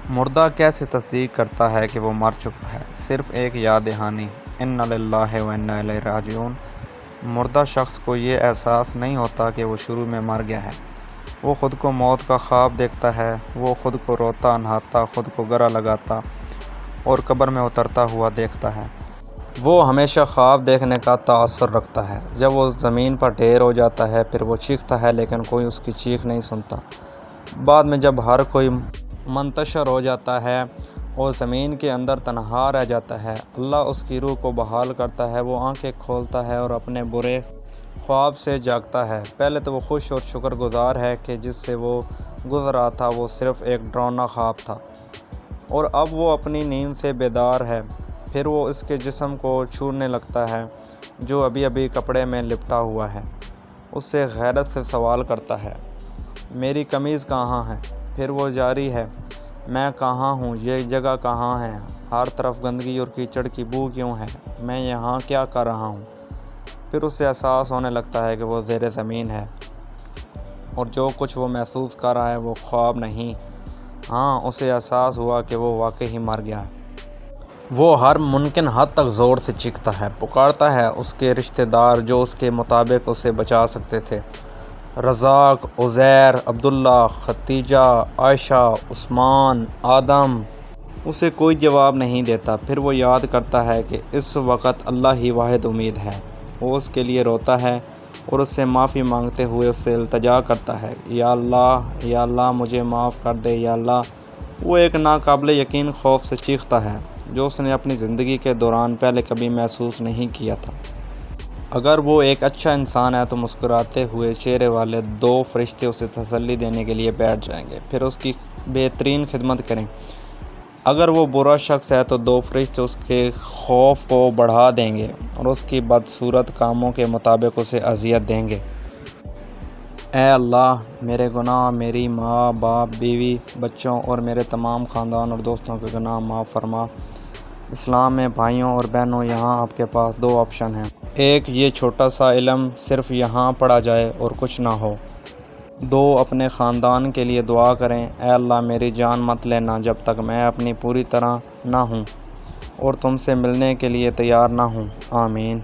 مردہ کیسے تصدیق کرتا ہے کہ وہ مر چکا ہے؟ صرف ایک یاد دہانی، انا للہ و انا الیہ راجعون۔ مردہ شخص کو یہ احساس نہیں ہوتا کہ وہ شروع میں مر گیا ہے۔ وہ خود کو موت کا خواب دیکھتا ہے، وہ خود کو روتا، نہاتا، خود کو گرہ لگاتا اور قبر میں اترتا ہوا دیکھتا ہے۔ وہ ہمیشہ خواب دیکھنے کا تاثر رکھتا ہے۔ جب وہ زمین پر ڈھیر ہو جاتا ہے پھر وہ چیختا ہے لیکن کوئی اس کی چیخ نہیں سنتا۔ بعد میں جب ہر کوئی منتشر ہو جاتا ہے اور زمین کے اندر تنہا رہ جاتا ہے، اللہ اس کی روح کو بحال کرتا ہے۔ وہ آنکھیں کھولتا ہے اور اپنے برے خواب سے جاگتا ہے۔ پہلے تو وہ خوش اور شکر گزار ہے کہ جس سے وہ گزر رہا تھا وہ صرف ایک ڈراؤنا خواب تھا، اور اب وہ اپنی نیند سے بیدار ہے۔ پھر وہ اس کے جسم کو چھونے لگتا ہے جو ابھی ابھی کپڑے میں لپٹا ہوا ہے۔ اس سے غیرت سے سوال کرتا ہے، میری قمیض کہاں ہے؟ پھر وہ جاری ہے، میں کہاں ہوں؟ یہ جگہ کہاں ہے؟ ہر طرف گندگی اور کیچڑ کی بو کیوں ہے؟ میں یہاں کیا کر رہا ہوں؟ پھر اسے احساس ہونے لگتا ہے کہ وہ زیر زمین ہے اور جو کچھ وہ محسوس کر رہا ہے وہ خواب نہیں۔ ہاں، اسے احساس ہوا کہ وہ واقعی مر گیا ہے۔ وہ ہر ممکن حد تک زور سے چیختا ہے، پکارتا ہے اس کے رشتہ دار جو اس کے مطابق اسے بچا سکتے تھے: رزاق، عزیر، عبداللہ، ختیجہ، عائشہ، عثمان، آدم۔ اسے کوئی جواب نہیں دیتا۔ پھر وہ یاد کرتا ہے کہ اس وقت اللہ ہی واحد امید ہے۔ وہ اس کے لیے روتا ہے اور اس سے معافی مانگتے ہوئے اس سے التجا کرتا ہے، یا اللہ مجھے معاف کر دے، یا اللہ۔ وہ ایک ناقابل یقین خوف سے چیختا ہے جو اس نے اپنی زندگی کے دوران پہلے کبھی محسوس نہیں کیا تھا۔ اگر وہ ایک اچھا انسان ہے تو مسکراتے ہوئے چہرے والے دو فرشتے اسے تسلی دینے کے لیے بیٹھ جائیں گے، پھر اس کی بہترین خدمت کریں۔ اگر وہ برا شخص ہے تو دو فرشتے اس کے خوف کو بڑھا دیں گے اور اس کی بدصورت کاموں کے مطابق اسے اذیت دیں گے۔ اے اللہ، میرے گناہ، میری ماں، باپ، بیوی، بچوں اور میرے تمام خاندان اور دوستوں کے گناہ معاف فرما۔ اسلام میں بھائیوں اور بہنوں، یہاں آپ کے پاس دو آپشن ہیں۔ ایک، یہ چھوٹا سا علم صرف یہاں پڑھا جائے اور کچھ نہ ہو۔ دو، اپنے خاندان کے لیے دعا کریں: اے اللہ، میری جان مت لینا جب تک میں اپنی پوری طرح نہ ہوں اور تم سے ملنے کے لیے تیار نہ ہوں۔ آمین۔